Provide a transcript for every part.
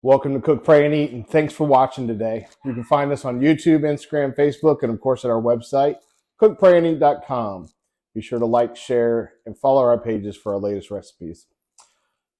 Welcome to Cook, Pray, and Eat, and thanks for watching today. You can find us on YouTube, Instagram, Facebook, and of course at our website, cookprayandeat.com. Be sure to like, share, and follow our pages for our latest recipes.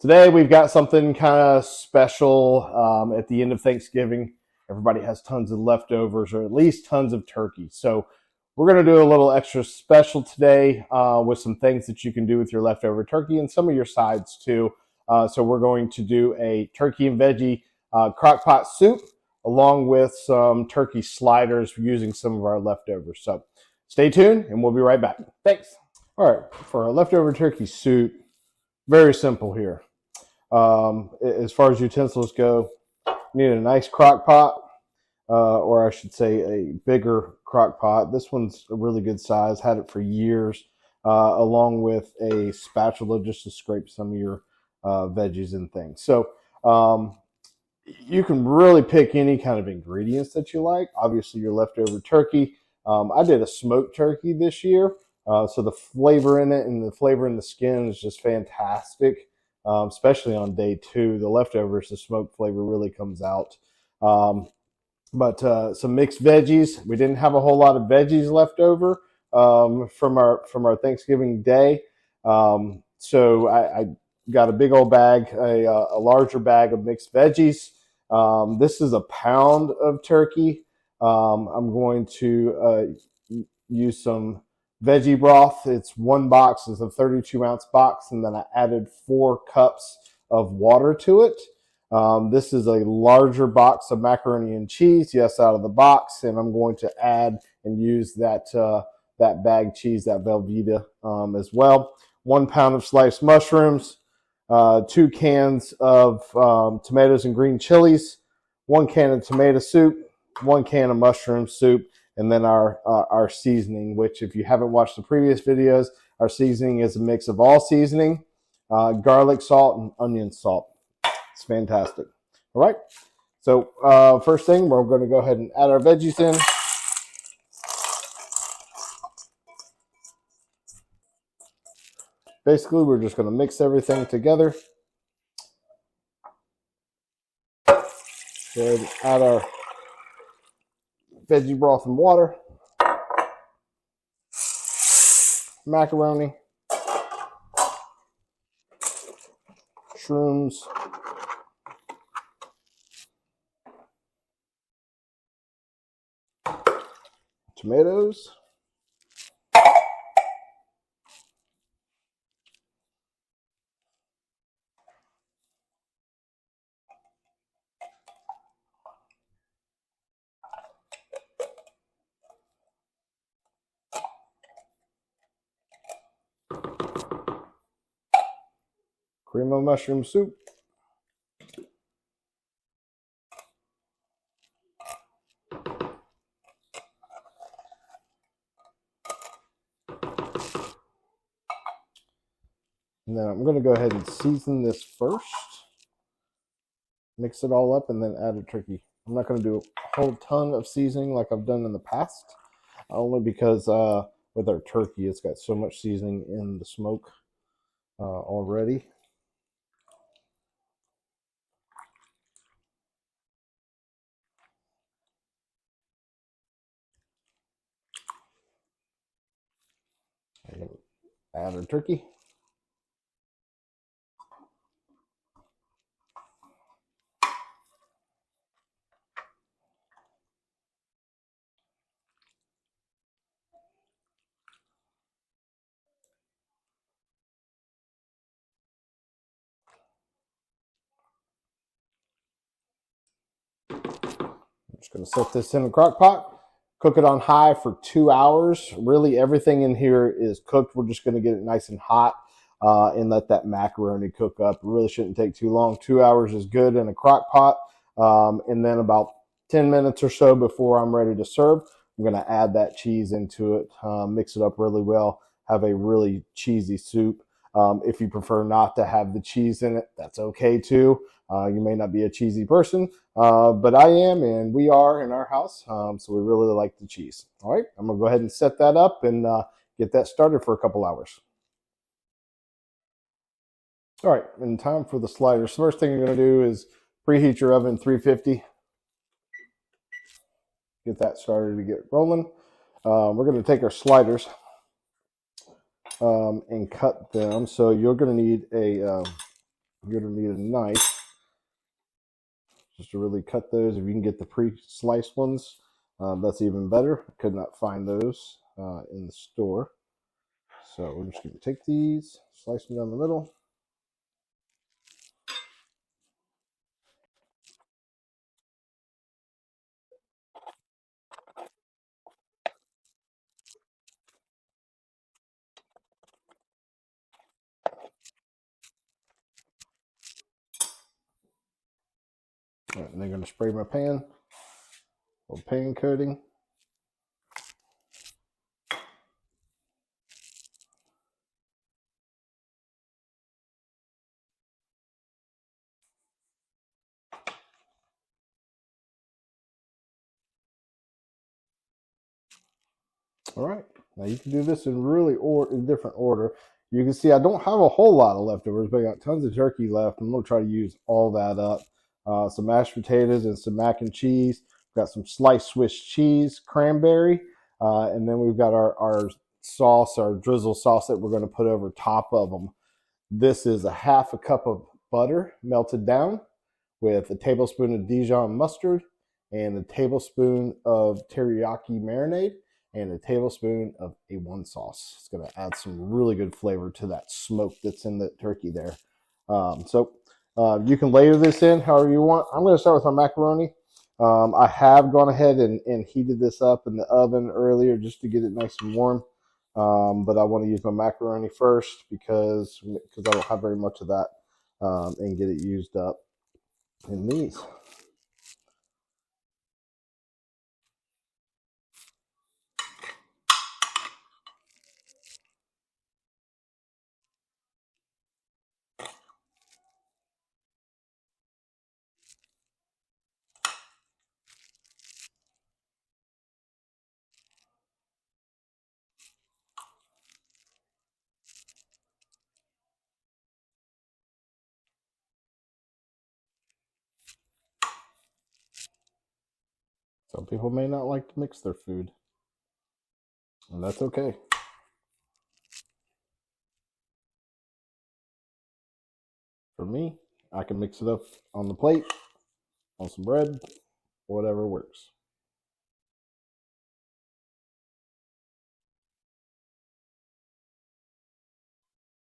Today we've got something kind of special at the end of Thanksgiving. Everybody has tons of leftovers, or at least tons of turkey. So we're going to do a little extra special today with some things that you can do with your leftover turkey and some of your sides too. So we're going to do a turkey and veggie crockpot soup along with some turkey sliders using some of our leftovers. So stay tuned and we'll be right back. Thanks. All right, for our leftover turkey soup, very simple here. As far as utensils go, you need a nice crock pot, or I should say a bigger crock pot. This one's a really good size, had it for years, along with a spatula just to scrape some of your veggies and things. So you can really pick any kind of ingredients that you like. Obviously, your leftover turkey. I did a smoked turkey this year, so the flavor in it and the flavor in the skin is just fantastic. Especially on day 2, the leftovers, the smoked flavor really comes out. But some mixed veggies. We didn't have a whole lot of veggies left over from our Thanksgiving day, so I got a big old bag, a larger bag of mixed veggies. This is a pound of turkey. I'm going to use some veggie broth. It's one box. It's a 32-ounce box, and then I added 4 cups of water to it. This is a larger box of macaroni and cheese, yes, out of the box, and I'm going to add and use that bag cheese, that Velveeta, as well. 1 pound of sliced mushrooms, 2 cans of tomatoes and green chilies, 1 can of tomato soup, 1 can of mushroom soup, and then our seasoning, which if you haven't watched the previous videos, our seasoning is a mix of all seasoning, garlic salt, and onion salt. It's fantastic. All right. So first thing, we're going to go ahead and add our veggies in. Basically, we're just going to mix everything together. Go ahead and add our veggie broth and water, macaroni, shrooms, tomatoes, cream of mushroom soup, and then I'm going to go ahead and season this first. Mix it all up and then add a turkey. I'm not going to do a whole ton of seasoning like I've done in the past, only because with our turkey, it's got so much seasoning in the smoke already. I'm going to add our turkey. I'm just going to set this in a crock pot. Cook it on high for 2 hours. Really, everything in here is cooked. We're just going to get it nice and hot and let that macaroni cook up. It really shouldn't take too long. 2 hours is good in a crock pot. And then about 10 minutes or so before I'm ready to serve, I'm going to add that cheese into it, mix it up really well, have a really cheesy soup. If you prefer not to have the cheese in it, that's okay too. You may not be a cheesy person, but I am, and we are in our house, so we really like the cheese. All right, I'm going to go ahead and set that up and get that started for a couple hours. All right, and time for the sliders. First thing you're going to do is Preheat your oven 350. Get that started to get rolling. We're going to take our sliders and cut them. So you're going to need a knife just to really cut those. If you can get the pre-sliced ones, that's even better. I could not find those in the store. So we're just going to take these, slice them down the middle. All right, and then I'm going to spray my pan, a little pan coating. All right, now you can do this in really in different order. You can see I don't have a whole lot of leftovers, but I got tons of turkey left. I'm going to try to use all that up. Some mashed potatoes and some mac and cheese. We've got some sliced Swiss cheese, cranberry, and then we've got our sauce, our drizzle sauce that we're going to put over top of them. This is a half a cup of butter melted down with a tablespoon of Dijon mustard and a tablespoon of teriyaki marinade and a tablespoon of A1 sauce. It's going to add some really good flavor to that smoke that's in the turkey there. You can layer this in however you want. I'm going to start with my macaroni. I have gone ahead and heated this up in the oven earlier just to get it nice and warm. But I want to use my macaroni first because I don't have very much of that and get it used up in these. Some people may not like to mix their food, and that's okay. For me, I can mix it up on the plate, on some bread, whatever works.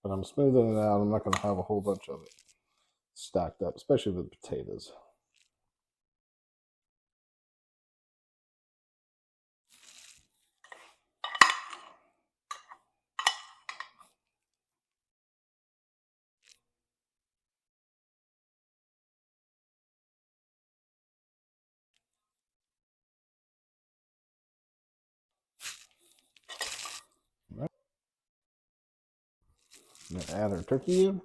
But I'm smoothing it out. I'm not going to have a whole bunch of it stacked up, especially with potatoes. All right. I'm going to add our turkey in.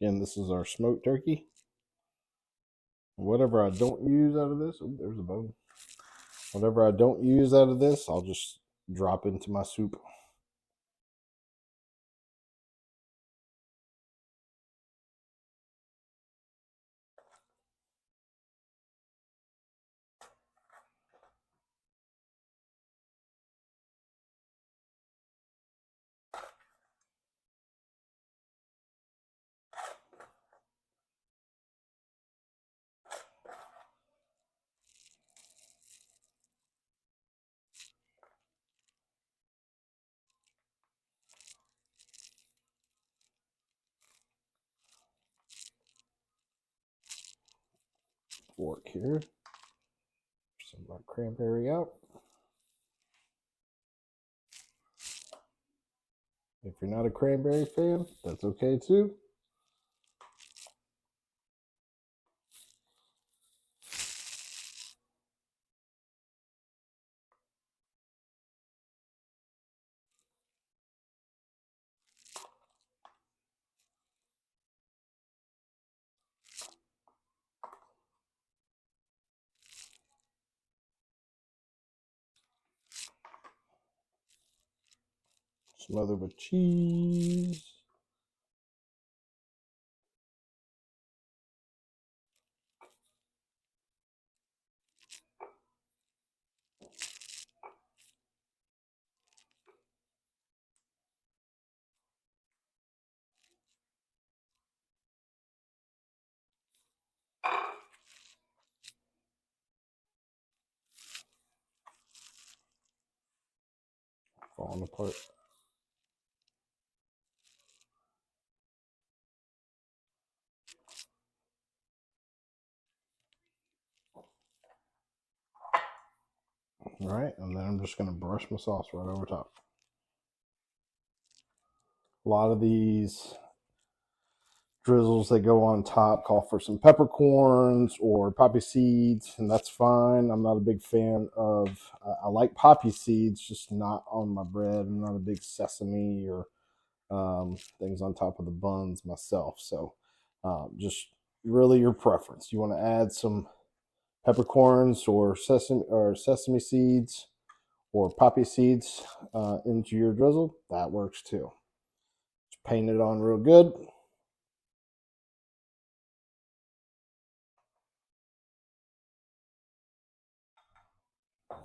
Again, this is our smoked turkey. Whatever I don't use out of this, oh, there's a bone. Whatever I don't use out of this, I'll just drop into my soup. Fork here. Some of our cranberry out. If you're not a cranberry fan, that's okay too. Smother with cheese. falling apart. All right, and then I'm just going to brush my sauce right over top. A lot of these drizzles that go on top call for some peppercorns or poppy seeds, and that's fine. I'm not a big fan of, I like poppy seeds, just not on my bread. I'm not a big sesame or things on top of the buns myself. So just really your preference. You want to add some peppercorns or sesame seeds or poppy seeds into your drizzle, that works too. Just paint it on real good.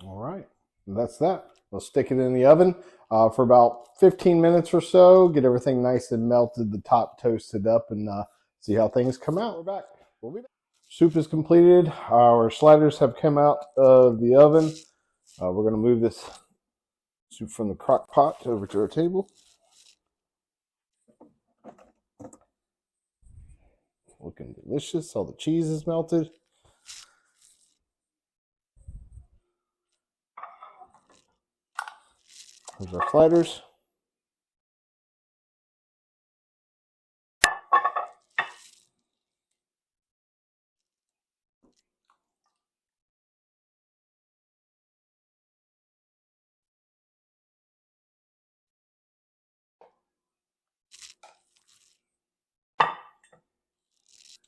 All right, and that's that. We'll stick it in the oven for about 15 minutes or so, get everything nice and melted, the top toasted up, and see how things come out. We're back. We'll be back. Soup is completed. Our sliders have come out of the oven. We're going to move this soup from the crock pot over to our table. Looking delicious. All the cheese is melted. Here's our sliders.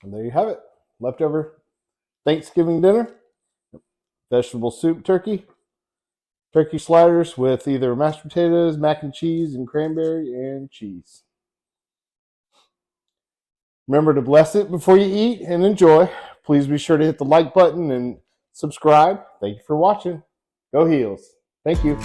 And there you have it. Leftover Thanksgiving dinner. Vegetable soup turkey. Turkey sliders with either mashed potatoes, mac and cheese, and cranberry and cheese. Remember to bless it before you eat and enjoy. Please be sure to hit the like button and subscribe. Thank you for watching. Go Heels. Thank you.